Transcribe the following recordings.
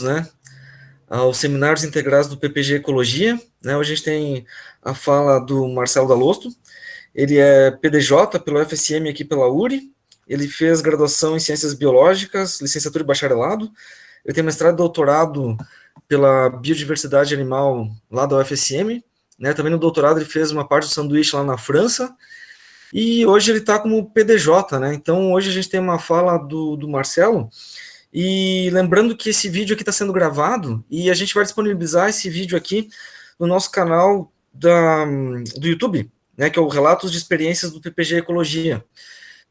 né, aos seminários integrados do PPG Ecologia, né, hoje a gente tem a fala do Marcelo Dalosto, ele é PDJ pelo FSM aqui pela URI, ele fez graduação em Ciências Biológicas, licenciatura e bacharelado, ele tem mestrado e doutorado pela Biodiversidade Animal lá da UFSM, né, também no doutorado ele fez uma parte do sanduíche lá na França, e hoje ele está como PDJ, né, então hoje a gente tem uma fala do Marcelo. E lembrando que esse vídeo aqui está sendo gravado e a gente vai disponibilizar esse vídeo aqui no nosso canal do YouTube, né, que é o Relatos de Experiências do PPG Ecologia.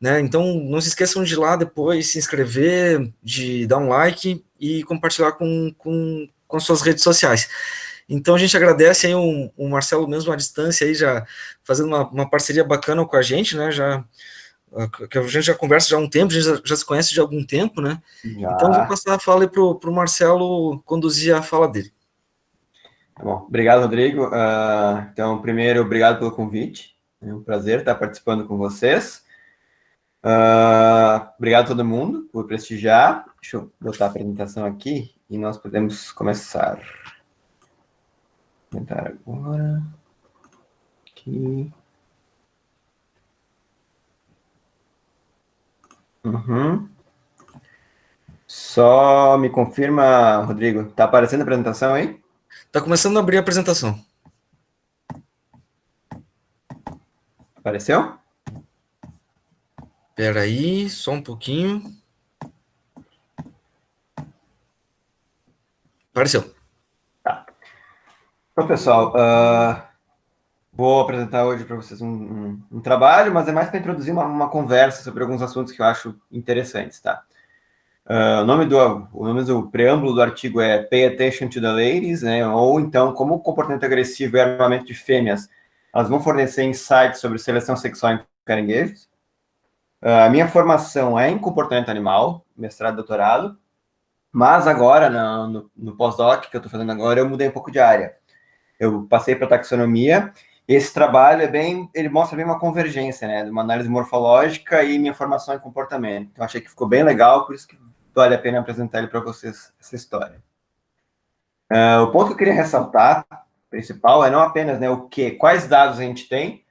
Né? Então, não se esqueçam de ir lá depois se inscrever, de dar um like e compartilhar com as suas redes sociais. Então, a gente agradece aí o Marcelo mesmo à distância, aí, já fazendo uma parceria bacana com a gente, né? Que a gente já conversa já há um tempo, a gente já se conhece de algum tempo, né? Então, eu vou Já. passar a fala para o Marcelo conduzir a fala dele. Tá bom. Obrigado, Rodrigo. Então, primeiro, obrigado pelo convite. É um prazer estar participando com vocês. Obrigado a todo mundo por prestigiar. Deixa eu botar a apresentação aqui e nós podemos começar. Vou tentar agora. Aqui. Só me confirma, Rodrigo, tá aparecendo a apresentação aí? Está começando a abrir a apresentação. Apareceu? Espera aí, só um pouquinho. Apareceu. Tá. Então, pessoal, vou apresentar hoje para vocês um trabalho, mas é mais para introduzir uma conversa sobre alguns assuntos que eu acho interessantes, tá? O nome do preâmbulo do artigo é Pay Attention to the Ladies, né? Ou então, como o comportamento agressivo e armamento de fêmeas, elas vão fornecer insights sobre seleção sexual em caranguejos. A minha formação é em comportamento animal, mestrado e doutorado, mas agora, no pós-doc que eu estou fazendo agora, eu mudei um pouco de área. Eu passei para taxonomia. Esse trabalho ele mostra bem uma convergência, né, de uma análise morfológica e minha formação em comportamento. Então, achei que ficou bem legal, por isso que vale a pena apresentar ele para vocês, essa história. O ponto que eu queria ressaltar, principal, é não apenas, né, quais dados a gente tem,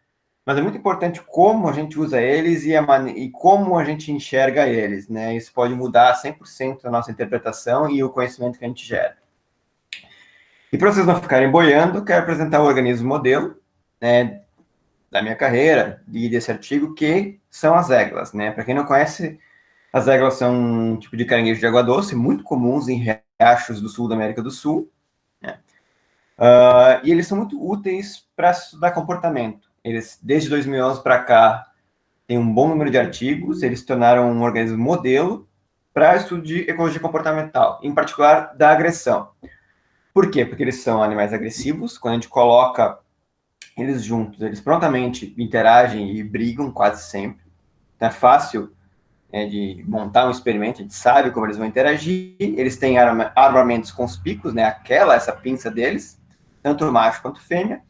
mas é muito importante como a gente usa eles e como a gente enxerga eles, né? Isso pode mudar 100% a nossa interpretação e o conhecimento que a gente gera. E para vocês não ficarem boiando, quero apresentar o organismo modelo, né, da minha carreira e desse artigo, que são as églas, né? Para quem não conhece, as églas são um tipo de caranguejo de água doce, muito comuns em riachos do sul da América do Sul, né? E eles são muito úteis para estudar comportamento. Eles, desde 2011 para cá, tem um bom número de artigos, eles se tornaram um organismo modelo para estudo de ecologia comportamental, em particular da agressão. Por quê? Porque eles são animais agressivos, quando a gente coloca eles juntos, eles prontamente interagem e brigam quase sempre. Então é fácil de montar um experimento, a gente sabe como eles vão interagir, eles têm armamentos conspícuos, né, essa pinça deles, tanto macho quanto fêmea,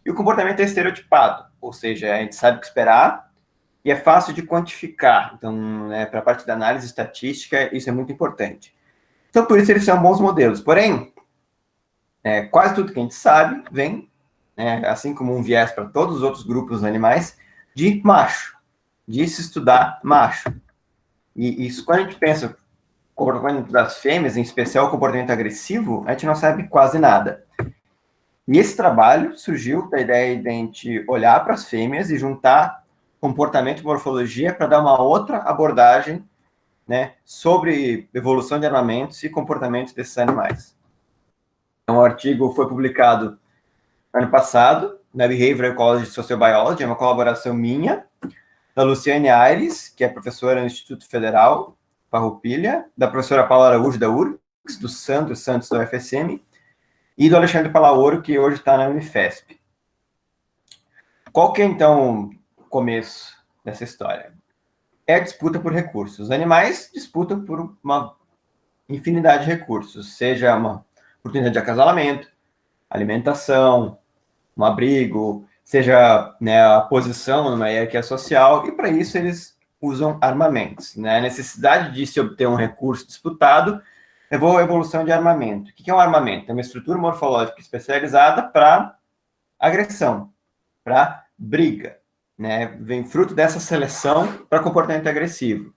e o comportamento é estereotipado, ou seja, a gente sabe o que esperar, e é fácil de quantificar. Então, né, para a parte da análise estatística, isso é muito importante. Então, por isso eles são bons modelos. Porém, quase tudo que a gente sabe vem, né, assim como um viés para todos os outros grupos animais, de macho, de se estudar macho. E isso, quando a gente pensa o comportamento das fêmeas, em especial o comportamento agressivo, a gente não sabe quase nada. E esse trabalho surgiu da ideia de a gente olhar para as fêmeas e juntar comportamento e morfologia para dar uma outra abordagem, né, sobre evolução de armamentos e comportamento desses animais. Então, o artigo foi publicado ano passado, na Behavioral Ecology and Sociobiology, é uma colaboração minha, da Luciane Aires, que é professora no Instituto Federal Farroupilha, da professora Paula Araújo, da URGS, do Sandro Santos, da UFSM, e do Alexandre Palaoro, que hoje está na Unifesp. Qual que é, então, o começo dessa história? É a disputa por recursos. Os animais disputam por uma infinidade de recursos, seja uma oportunidade de acasalamento, alimentação, um abrigo, seja, né, a posição numa hierarquia social, e para isso eles usam armamentos. Né? A necessidade de se obter um recurso disputado Evolução de armamento. O que é um armamento? É uma estrutura morfológica especializada para agressão, para briga, né? Vem fruto dessa seleção para comportamento agressivo.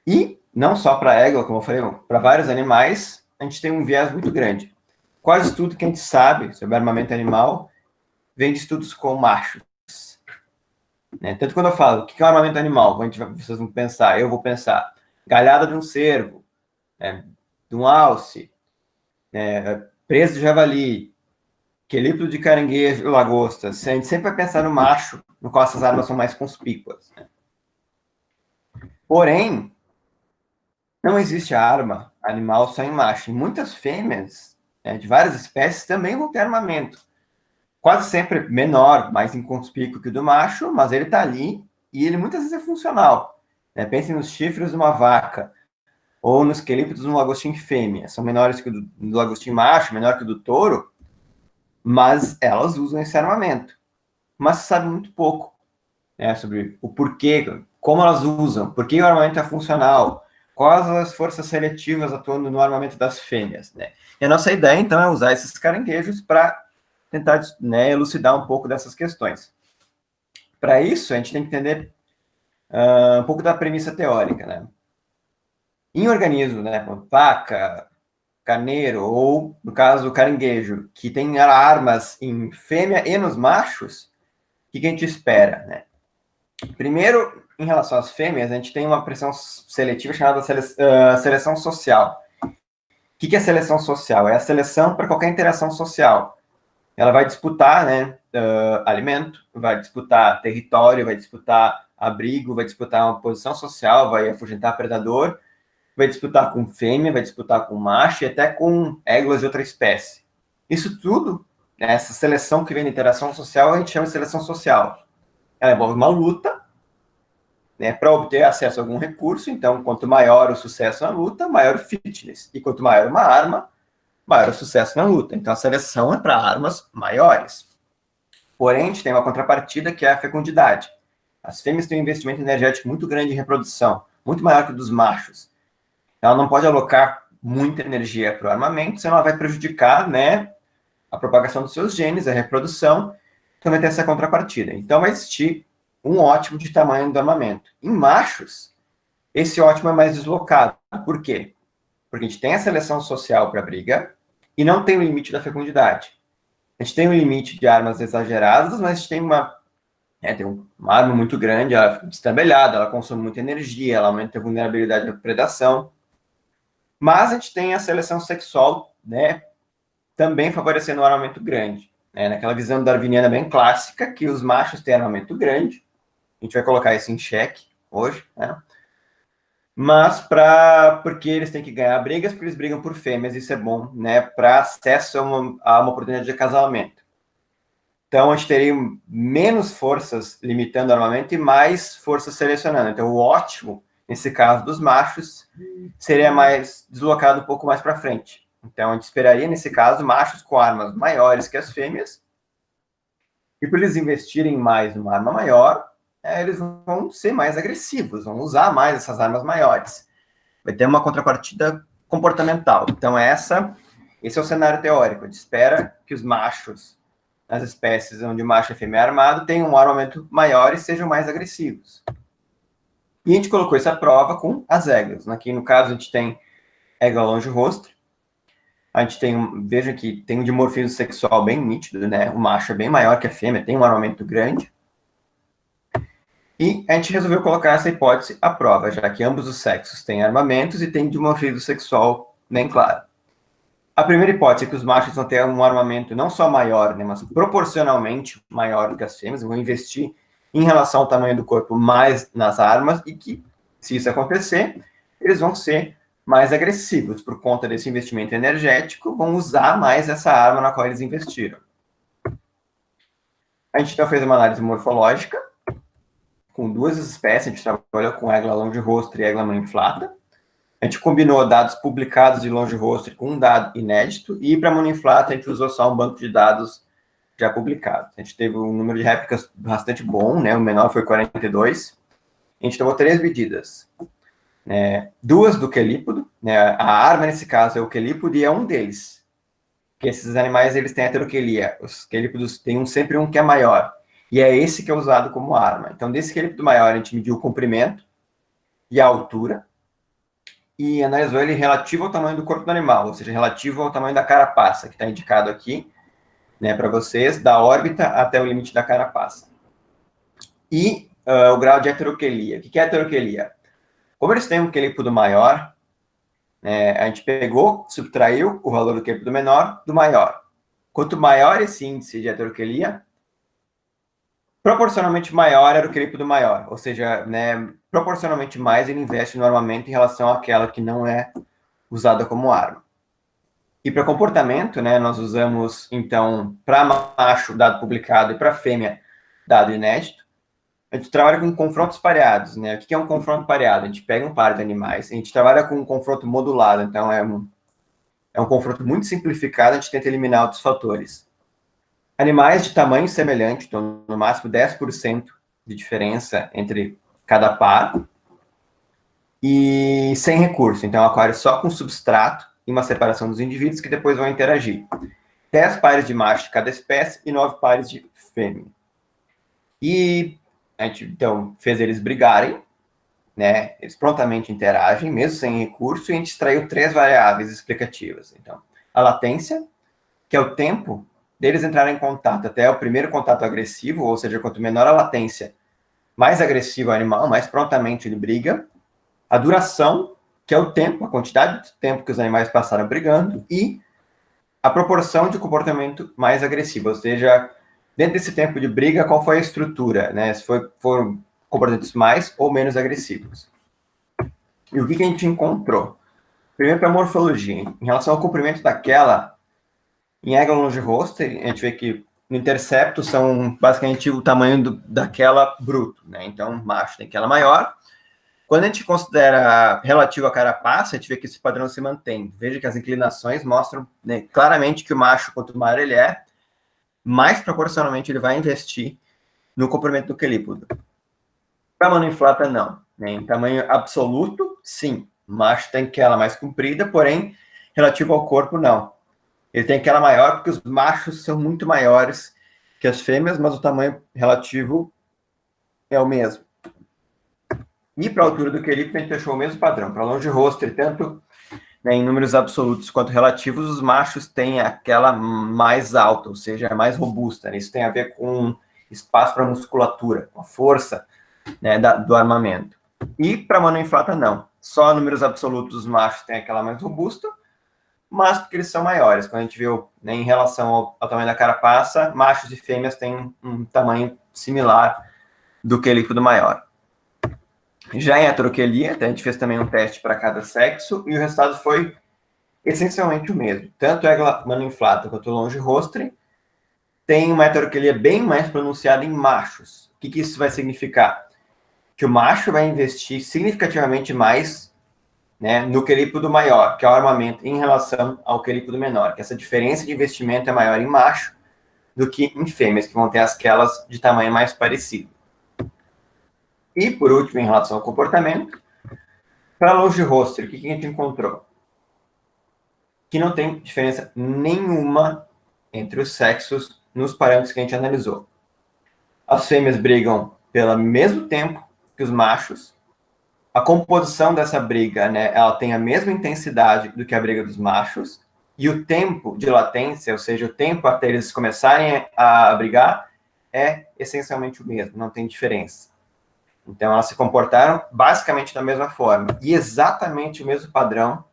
E não só para égua, como eu falei, para vários animais, a gente tem um viés muito grande. Quase tudo que a gente sabe sobre armamento animal vem de estudos com machos. Né? Tanto quando eu falo, o que é um armamento animal? Vocês vão pensar, eu vou pensar, galhada de um cervo, né? De um alce, né? Presa de javali, quelíptero de caranguejo, lagosta. A gente sempre vai pensar no macho, no qual essas armas são mais conspícuas. Né? Porém, não existe arma animal só em macho. E muitas fêmeas, né, de várias espécies também vão ter armamento. Quase sempre menor, mais inconspícuo que o do macho, mas ele está ali e ele muitas vezes é funcional. Né? Pensem nos chifres de uma vaca ou nos quelípteros de um lagostim fêmea. São menores que o do lagostim macho, menor que o do touro, mas elas usam esse armamento. Mas se sabe muito pouco, né, sobre o porquê, como elas usam, por que o armamento é funcional, quais as forças seletivas atuando no armamento das fêmeas. Né? E a nossa ideia, então, é usar esses caranguejos para tentar, né, elucidar um pouco dessas questões. Para isso, a gente tem que entender um pouco da premissa teórica. Né? Em organismos, né, vaca, carneiro, ou, no caso, caranguejo, que tem armas em fêmea e nos machos, o que a gente espera? Né? Primeiro, em relação às fêmeas, a gente tem uma pressão seletiva chamada seleção social. O que é seleção social? É a seleção para qualquer interação social. Ela vai disputar, né, alimento, vai disputar território, vai disputar abrigo, vai disputar uma posição social, vai afugentar predador, vai disputar com fêmea, vai disputar com macho e até com éguas de outra espécie. Isso tudo, né, essa seleção que vem da interação social, a gente chama de seleção social. Ela envolve uma luta, né, para obter acesso a algum recurso. Então, quanto maior o sucesso na luta, maior o fitness. E quanto maior uma arma, maior o sucesso na luta. Então, a seleção é para armas maiores. Porém, a gente tem uma contrapartida que é a fecundidade. As fêmeas têm um investimento energético muito grande em reprodução, muito maior que o dos machos. Ela não pode alocar muita energia para o armamento, senão ela vai prejudicar, né, a propagação dos seus genes, a reprodução. Então, vai ter essa contrapartida. Então, vai existir um ótimo de tamanho do armamento. Em machos, esse ótimo é mais deslocado. Por quê? Porque a gente tem a seleção social para a briga e não tem o limite da fecundidade. A gente tem um limite de armas exageradas, mas a gente tem uma arma muito grande, ela fica destambelhada, ela consome muita energia, ela aumenta a vulnerabilidade à predação. Mas a gente tem a seleção sexual, né, também favorecendo um armamento grande. Né, naquela visão darwiniana bem clássica, que os machos têm armamento grande. A gente vai colocar isso em xeque hoje, né? Mas porque eles têm que ganhar brigas, porque eles brigam por fêmeas, isso é bom, né? Para acesso a uma oportunidade de acasalamento. Então, a gente teria menos forças limitando o armamento e mais forças selecionando. Então, o ótimo, nesse caso dos machos, seria mais deslocado um pouco mais para frente. Então, a gente esperaria, nesse caso, machos com armas maiores que as fêmeas. E por eles investirem mais numa arma maior, eles vão ser mais agressivos, vão usar mais essas armas maiores. Vai ter uma contrapartida comportamental. Então, esse é o cenário teórico. A gente espera que os machos, nas espécies onde o macho e a fêmea é armado, tenham um armamento maior e sejam mais agressivos. E a gente colocou essa prova com as égreas. Aqui, no caso, a gente tem égua longe-rostre. A gente tem, veja que tem um dimorfismo sexual bem nítido, né? O macho é bem maior que a fêmea, tem um armamento grande. E a gente resolveu colocar essa hipótese à prova, já que ambos os sexos têm armamentos e têm dimorfismo sexual bem claro. A primeira hipótese é que os machos vão ter um armamento não só maior, né, mas proporcionalmente maior do que as fêmeas, vão investir em relação ao tamanho do corpo mais nas armas e que, se isso acontecer, eles vão ser mais agressivos por conta desse investimento energético, vão usar mais essa arma na qual eles investiram. A gente então fez uma análise morfológica com duas espécies, a gente trabalhou com égua longe-rostre e égua monoinflata. A gente combinou dados publicados de longe-rostre com um dado inédito, e para monoinflata a gente usou só um banco de dados já publicado. A gente teve um número de réplicas bastante bom, né? O menor foi 42. A gente tomou 3 medidas. Duas do quelípodo, né? A arma, nesse caso, é o quelípodo e é um deles. Porque esses animais, eles têm heteroquelia. Os quelípodos têm sempre um que é maior. E é esse que é usado como arma. Então, desse quelípodo maior, a gente mediu o comprimento e a altura e analisou ele relativo ao tamanho do corpo do animal, ou seja, relativo ao tamanho da carapaça, que está indicado aqui, né, para vocês, da órbita até o limite da carapaça. E o grau de heteroquelia. O que é heteroquelia? Como eles têm um quelípodo maior, a gente pegou, subtraiu o valor do quelípodo menor do maior. Quanto maior esse índice de heteroquelia, proporcionalmente maior era o quelípodo maior, ou seja, né, proporcionalmente mais ele investe no armamento em relação àquela que não é usada como arma. E para comportamento, né, nós usamos, então, para macho, dado publicado, e para fêmea, dado inédito. A gente trabalha com confrontos pareados, né? O que é um confronto pareado? A gente pega um par de animais, a gente trabalha com um confronto modulado, então é um confronto muito simplificado, a gente tenta eliminar outros fatores. Animais de tamanho semelhante, então no máximo 10% de diferença entre cada par, e sem recurso, então aquário só com substrato e uma separação dos indivíduos que depois vão interagir. 10 pares de macho de cada espécie e 9 pares de fêmea. E a gente, então, fez eles brigarem, né? Eles prontamente interagem, mesmo sem recurso, e a gente extraiu 3 variáveis explicativas. Então, a latência, que é o tempo deles entrarem em contato até o primeiro contato agressivo, ou seja, quanto menor a latência, mais agressivo é o animal, mais prontamente ele briga. A duração, que é o tempo, a quantidade de tempo que os animais passaram brigando, e a proporção de comportamento mais agressivo, ou seja, dentro desse tempo de briga, qual foi a estrutura, né? Se foram comportamentos mais ou menos agressivos. E o que a gente encontrou? Primeiro, para a morfologia. Em relação ao comprimento daquela, em Eglon longiroster, a gente vê que no intercepto são basicamente o tamanho daquela bruto, né? Então, macho tem aquela maior. Quando a gente considera relativo à carapaça, a gente vê que esse padrão se mantém. Veja que as inclinações mostram, né, claramente que o macho, quanto maior ele é, mais proporcionalmente ele vai investir no comprimento do quelípodo. Para a monoinflata, não. Né? Em tamanho absoluto, sim. O macho tem aquela mais comprida, porém, relativo ao corpo, não. Ele tem aquela maior porque os machos são muito maiores que as fêmeas, mas o tamanho relativo é o mesmo. E para a altura do quelípodo, a gente achou o mesmo padrão. Para longe rosto, tanto, né, em números absolutos quanto relativos, os machos têm aquela mais alta, ou seja, mais robusta. Né? Isso tem a ver com espaço para musculatura, com a força, né, do armamento. E para monoinflata, não. Só números absolutos, os machos têm aquela mais robusta, mas porque eles são maiores. Quando a gente viu, né, em relação ao tamanho da carapaça, machos e fêmeas têm um tamanho similar do quelípodo maior. Já em heteroquelia, a gente fez também um teste para cada sexo e o resultado foi essencialmente o mesmo. Tanto a monoinflata quanto o longiroster tem uma heteroquelia bem mais pronunciada em machos. O que isso vai significar? Que o macho vai investir significativamente mais, né, no quelípodo maior, que é o armamento, em relação ao quelípodo menor, que essa diferença de investimento é maior em macho do que em fêmeas, que vão ter aquelas de tamanho mais parecido. E, por último, em relação ao comportamento, para longiroster, o que a gente encontrou? Que não tem diferença nenhuma entre os sexos nos parâmetros que a gente analisou. As fêmeas brigam pelo mesmo tempo que os machos. A composição dessa briga, né, ela tem a mesma intensidade do que a briga dos machos. E o tempo de latência, ou seja, o tempo até eles começarem a brigar, é essencialmente o mesmo, não tem diferença. Então, elas se comportaram basicamente da mesma forma. E exatamente o mesmo padrão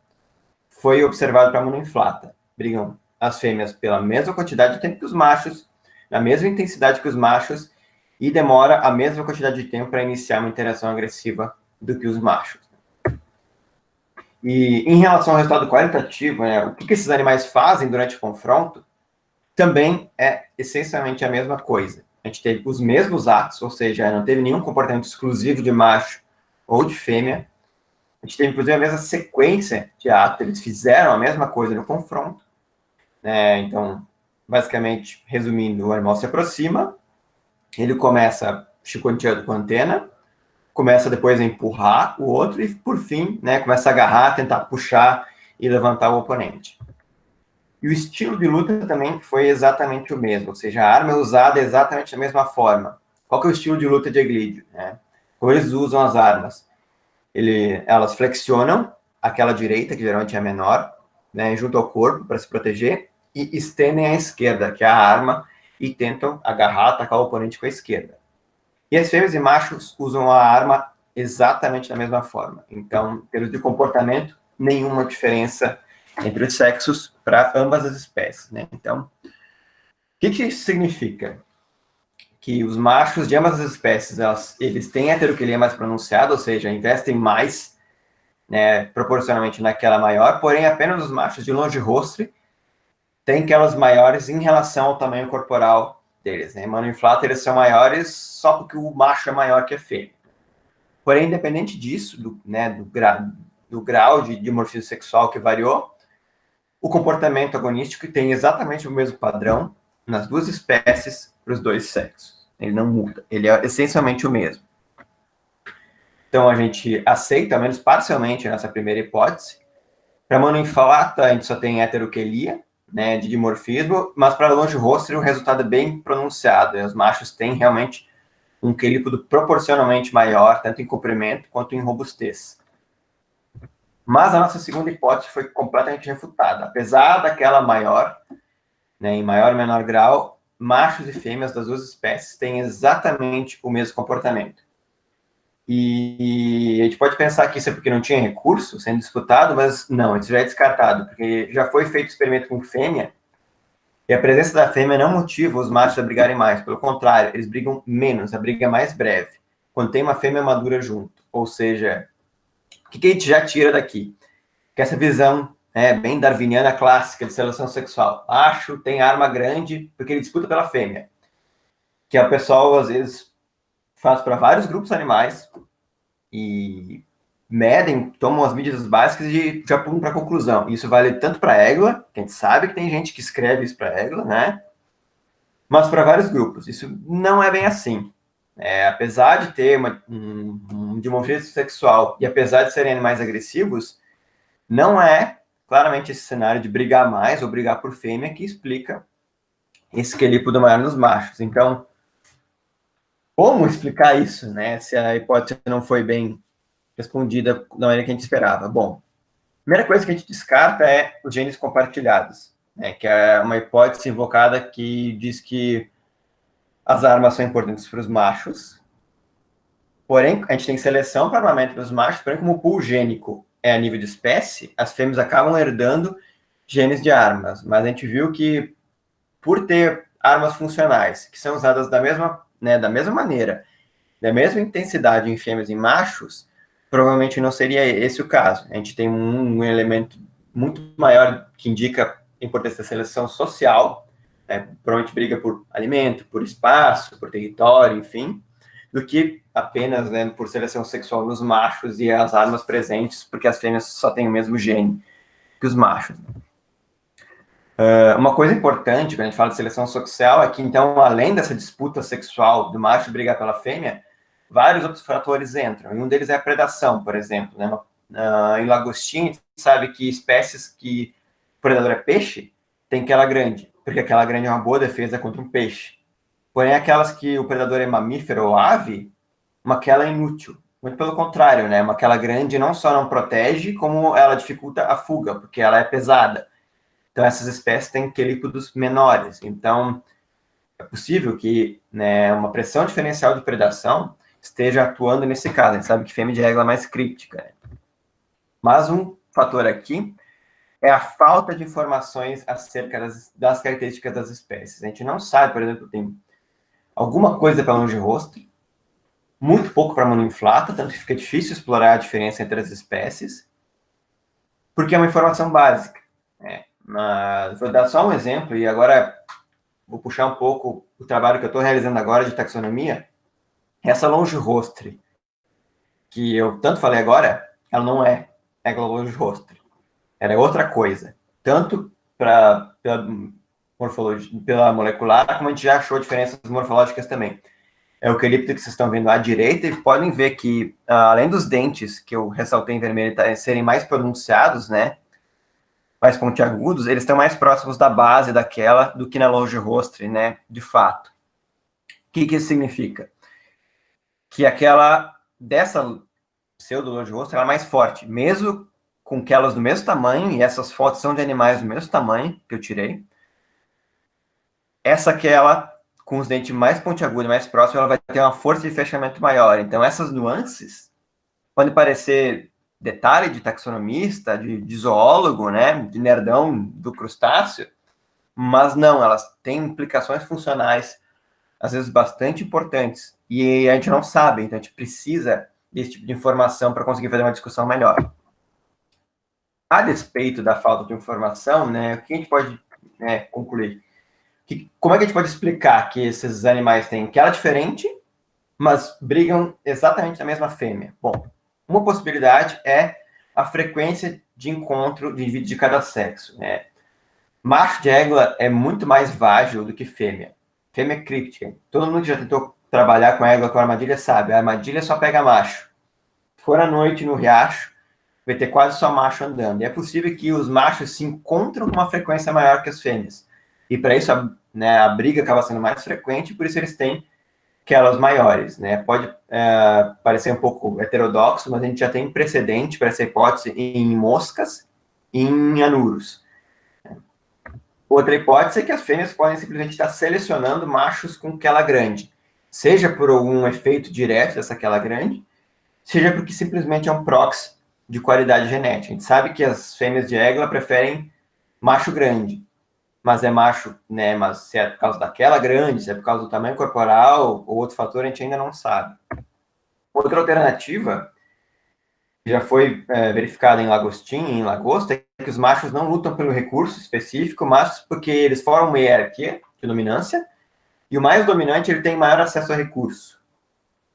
foi observado para a monoinflata. Brigam as fêmeas pela mesma quantidade de tempo que os machos, na mesma intensidade que os machos, e demora a mesma quantidade de tempo para iniciar uma interação agressiva do que os machos. E em relação ao resultado qualitativo, né, o que esses animais fazem durante o confronto, também é essencialmente a mesma coisa. A gente teve os mesmos atos, ou seja, não teve nenhum comportamento exclusivo de macho ou de fêmea. A gente teve, inclusive, a mesma sequência de atos, eles fizeram a mesma coisa no confronto. Então, basicamente, resumindo, o animal se aproxima, ele começa chicoteando com a antena, começa depois a empurrar o outro e, por fim, né, começa a agarrar, tentar puxar e levantar o oponente. E o estilo de luta também foi exatamente o mesmo, ou seja, a arma é usada exatamente da mesma forma. Qual que é o estilo de luta de Eglídio? Né? Como eles usam as armas? Elas flexionam aquela direita, que geralmente é a menor, né, junto ao corpo para se proteger, e estendem a esquerda, que é a arma, e tentam agarrar, atacar o oponente com a esquerda. E as fêmeas e machos usam a arma exatamente da mesma forma. Então, em termos de comportamento, nenhuma diferença entre os sexos para ambas as espécies. Né? Então, o que isso significa? Que os machos de ambas as espécies, eles têm a heteroquilia mais pronunciada, ou seja, investem mais, né, proporcionalmente naquela maior, porém apenas os machos de longe rostre têm aquelas maiores em relação ao tamanho corporal deles. Né? Mano inflata, eles são maiores só porque o macho é maior que a fêmea. Porém, independente disso, do grau de dimorfismo sexual que variou, o comportamento agonístico tem exatamente o mesmo padrão nas duas espécies para os dois sexos. Ele não muda, ele é essencialmente o mesmo. Então, a gente aceita, ao menos parcialmente, nessa primeira hipótese. Para monoinflata, a gente só tem heteroquilia, né, de dimorfismo, mas para longe rosto o resultado é bem pronunciado. Né? Os machos têm realmente um quelípodo proporcionalmente maior, tanto em comprimento quanto em robustez. Mas a nossa segunda hipótese foi completamente refutada. Apesar daquela maior, né, em maior ou menor grau, machos e fêmeas das duas espécies têm exatamente o mesmo comportamento. E a gente pode pensar que isso é porque não tinha recurso sendo disputado, mas não, isso já é descartado, porque já foi feito experimento com fêmea, e a presença da fêmea não motiva os machos a brigarem mais, pelo contrário, eles brigam menos, a briga é mais breve, quando tem uma fêmea madura junto. Ou seja, o que a gente já tira daqui? Que essa visão bem darwiniana clássica de seleção sexual. Macho tem arma grande porque ele disputa pela fêmea. Que o pessoal, às vezes, faz para vários grupos animais e medem, tomam as medidas básicas e já pulam para a conclusão. Isso vale tanto para a égua, que a gente sabe que tem gente que escreve isso para a égua, né? Mas para vários grupos. Isso não é bem assim. Apesar de ter um dimorfismo sexual e apesar de serem animais agressivos, não é claramente esse cenário de brigar mais ou brigar por fêmea que explica esse quelípodo maior nos machos. Então, como explicar isso, né? Se a hipótese não foi bem respondida da maneira que a gente esperava? Bom, a primeira coisa que a gente descarta é os genes compartilhados, né? Que é uma hipótese invocada que diz que as armas são importantes para os machos, porém, a gente tem seleção para armamento dos machos, porém, como o pool gênico é a nível de espécie, as fêmeas acabam herdando genes de armas. Mas a gente viu que, por ter armas funcionais, que são usadas da mesma maneira, da mesma intensidade em fêmeas e machos, provavelmente não seria esse o caso. A gente tem um elemento muito maior que indica a importância da seleção social, né? Provavelmente briga por alimento, por espaço, por território, enfim, do que apenas, né, por seleção sexual nos machos e as armas presentes, porque as fêmeas só têm o mesmo gene que os machos. Uma coisa importante, quando a gente fala de seleção social, é que, então, além dessa disputa sexual do macho brigar pela fêmea, vários outros fatores entram, e um deles é a predação, por exemplo. Né? Em lagostim, a gente sabe que espécies que o predador é peixe, tem aquela grande, porque aquela grande é uma boa defesa contra um peixe. Porém, aquelas que o predador é mamífero ou ave, uma aquela é inútil. Muito pelo contrário, né? Uma aquela grande não só não protege, como ela dificulta a fuga, porque ela é pesada. Então, essas espécies têm quelípodos menores. Então, é possível que, né, uma pressão diferencial de predação esteja atuando nesse caso. A gente sabe que fêmea de régua é mais críptica. Né? Mas um fator aqui é a falta de informações acerca das características das espécies. A gente não sabe, por exemplo, tem alguma coisa para longirostre, muito pouco para monoinflata, tanto que fica difícil explorar a diferença entre as espécies, porque é uma informação básica. Né? Mas vou dar só um exemplo, e agora vou puxar um pouco o trabalho que eu estou realizando agora de taxonomia. Essa longirostre, que eu tanto falei agora, ela não é égua longirostre. Ela é outra coisa. Tanto pela morfologia, pela molecular, como a gente já achou diferenças morfológicas também. eucalipto que vocês estão vendo à direita, e podem ver que, além dos dentes, que eu ressaltei em vermelho, serem mais pronunciados, né, mais pontiagudos, eles estão mais próximos da base daquela do que na longe-rostre, né, de fato. O que isso significa? Que aquela dessa pseudo-longe-rostre, ela é mais forte, mesmo com aquelas do mesmo tamanho, e essas fotos são de animais do mesmo tamanho que eu tirei. Essa aquela com os dentes mais pontiagudos, mais próximos, ela vai ter uma força de fechamento maior. Então, essas nuances podem parecer detalhe de taxonomista, de zoólogo, né, de nerdão do crustáceo, mas não, elas têm implicações funcionais, às vezes bastante importantes, e a gente não sabe, então a gente precisa desse tipo de informação para conseguir fazer uma discussão melhor. A despeito da falta de informação, né, o que a gente pode, né, concluir? Como é que a gente pode explicar que esses animais têm aquela diferente, mas brigam exatamente na mesma fêmea? Bom, uma possibilidade é a frequência de encontro de indivíduos de cada sexo, né? Macho de égua é muito mais vágil do que fêmea. Fêmea é críptica. Todo mundo que já tentou trabalhar com égua com armadilha sabe, a armadilha só pega macho. Se for à noite no riacho, vai ter quase só macho andando. E é possível que os machos se encontrem com uma frequência maior que as fêmeas. E para isso, a briga acaba sendo mais frequente, por isso eles têm aquelas maiores, né? Pode parecer um pouco heterodoxo, mas a gente já tem precedente para essa hipótese em moscas e em anuros. Outra hipótese é que as fêmeas podem simplesmente estar selecionando machos com aquela grande, seja por algum efeito direto dessa aquela grande, seja porque simplesmente é um proxy de qualidade genética. A gente sabe que as fêmeas de égua preferem macho grande, mas é macho, né? Mas se é por causa daquela grande, se é por causa do tamanho corporal ou outro fator, a gente ainda não sabe. Outra alternativa, que já foi verificada em lagostim e em lagosta, é que os machos não lutam pelo recurso específico, mas porque eles formam uma hierarquia de dominância, e o mais dominante ele tem maior acesso a recurso.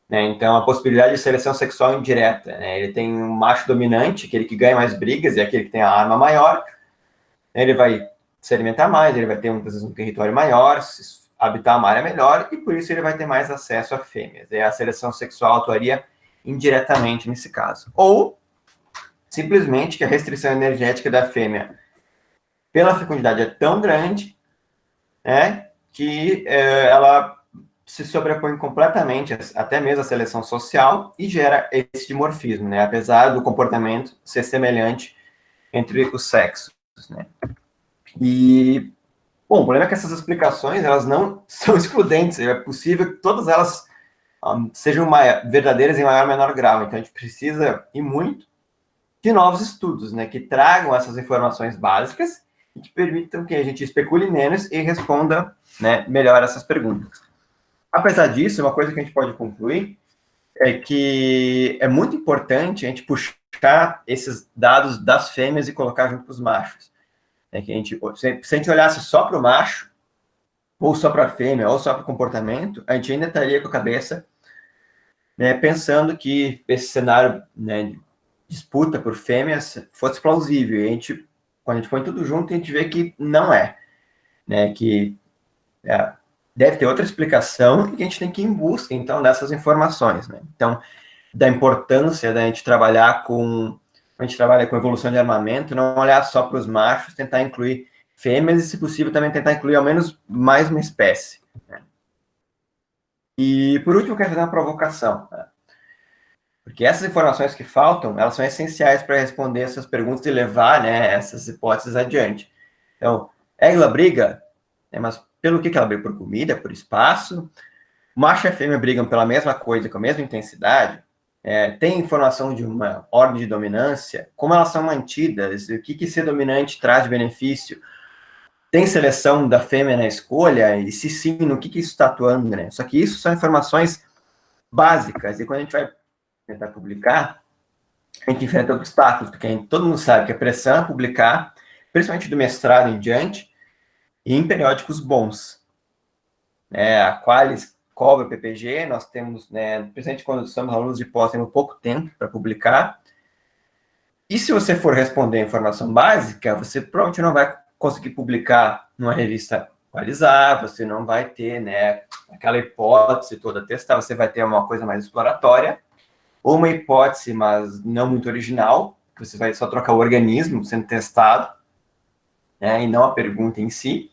Né? Então, a possibilidade de seleção sexual indireta. Né? Ele tem um macho dominante, aquele que ganha mais brigas, e aquele que tem a arma maior, ele vai se alimentar mais, ele vai ter muitas vezes um território maior, habitar uma área melhor, e por isso ele vai ter mais acesso a fêmeas. E a seleção sexual atuaria indiretamente nesse caso. Ou, simplesmente, que a restrição energética da fêmea pela fecundidade é tão grande, né, que ela se sobrepõe completamente, até mesmo a seleção social, e gera esse dimorfismo, né, apesar do comportamento ser semelhante entre os sexos, né. E, bom, o problema é que essas explicações, elas não são excludentes, é possível que todas elas sejam verdadeiras em maior ou menor grau, então a gente precisa, e muito, de novos estudos, né, que tragam essas informações básicas e que permitam que a gente especule menos e responda, né, melhor essas perguntas. Apesar disso, uma coisa que a gente pode concluir é que é muito importante a gente puxar esses dados das fêmeas e colocar junto com os machos. É que se a gente olhasse só para o macho, ou só para a fêmea, ou só para o comportamento, a gente ainda estaria com a cabeça, né, pensando que esse cenário, né, de disputa por fêmeas fosse plausível. E quando a gente põe tudo junto, a gente vê que não é. Né, que deve ter outra explicação e que a gente tem que ir em busca, então, dessas informações. Né? Então, da importância da gente trabalhar com... A gente trabalha com evolução de armamento, não olhar só para os machos, tentar incluir fêmeas e, se possível, também tentar incluir ao menos mais uma espécie. Né? E, por último, eu quero fazer uma provocação. Né? Porque essas informações que faltam, elas são essenciais para responder essas perguntas e levar, né, essas hipóteses adiante. Então, ela briga, né, mas pelo que ela briga? Por comida, por espaço? Macho e fêmea brigam pela mesma coisa, com a mesma intensidade? Tem informação de uma ordem de dominância? Como elas são mantidas? O que ser dominante traz de benefício? Tem seleção da fêmea na escolha? E se sim, no que isso está atuando? Né? Só que isso são informações básicas, e quando a gente vai tentar publicar, a gente enfrenta obstáculos, porque todo mundo sabe que a pressão é publicar, principalmente do mestrado em diante, e em periódicos bons. A Qualis cobra o PPG, nós temos, né, principalmente quando somos alunos de pós, temos pouco tempo para publicar. E se você for responder a informação básica, você provavelmente não vai conseguir publicar numa revista equalizar, você não vai ter, né, aquela hipótese toda testar, você vai ter uma coisa mais exploratória, ou uma hipótese, mas não muito original, que você vai só trocar o organismo sendo testado, né, e não a pergunta em si,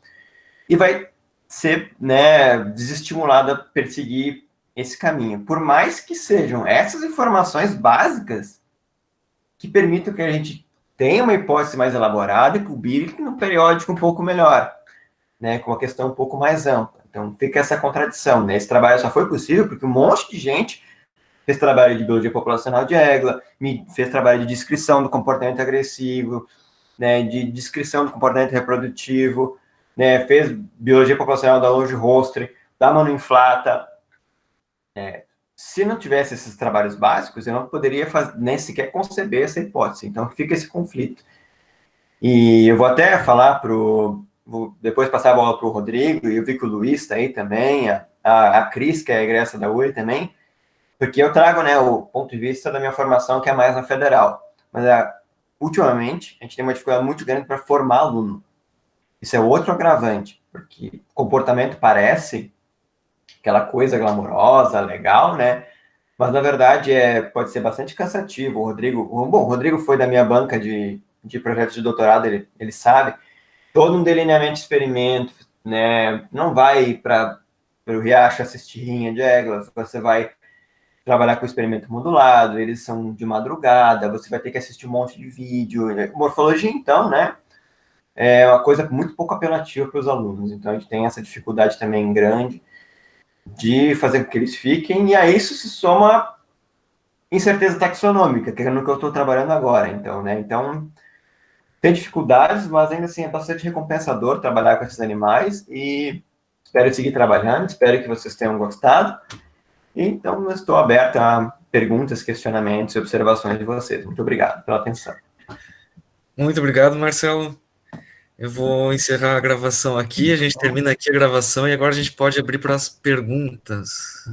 e vai ser, né, desestimulado a perseguir esse caminho. Por mais que sejam essas informações básicas que permitam que a gente tenha uma hipótese mais elaborada e publique no periódico um pouco melhor, né, com uma questão um pouco mais ampla. Então, fica essa contradição, né? Esse trabalho só foi possível porque um monte de gente fez trabalho de biologia populacional de égua, fez trabalho de descrição do comportamento agressivo, né, de descrição do comportamento reprodutivo, né, fez biologia populacional da Longe Rostre, da Mano Inflata. Se não tivesse esses trabalhos básicos, eu não poderia nem sequer conceber essa hipótese. Então, fica esse conflito. E eu vou até falar vou depois passar a bola para o Rodrigo, e eu vi que o Luiz está aí também, a Cris, que é a egressa da URI também, porque eu trago, né, o ponto de vista da minha formação, que é mais na federal. Mas, ultimamente, a gente tem uma dificuldade muito grande para formar aluno. Isso é outro agravante, porque comportamento parece aquela coisa glamourosa, legal, né? Mas, na verdade, pode ser bastante cansativo. O Rodrigo foi da minha banca de projetos de doutorado, ele sabe, todo um delineamento de experimento, né? Não vai para o Riacho assistir rinha de éguas, você vai trabalhar com experimento modulado, eles são de madrugada, você vai ter que assistir um monte de vídeo. Morfologia, então, né? É uma coisa muito pouco apelativa para os alunos. Então, a gente tem essa dificuldade também grande de fazer com que eles fiquem, e a isso se soma incerteza taxonômica, que é no que eu estou trabalhando agora. Então, né? Então, tem dificuldades, mas ainda assim é bastante recompensador trabalhar com esses animais, e espero seguir trabalhando, espero que vocês tenham gostado. Então, eu estou aberto a perguntas, questionamentos e observações de vocês. Muito obrigado pela atenção. Muito obrigado, Marcelo. Eu vou encerrar a gravação aqui, a gente termina aqui a gravação e agora a gente pode abrir para as perguntas.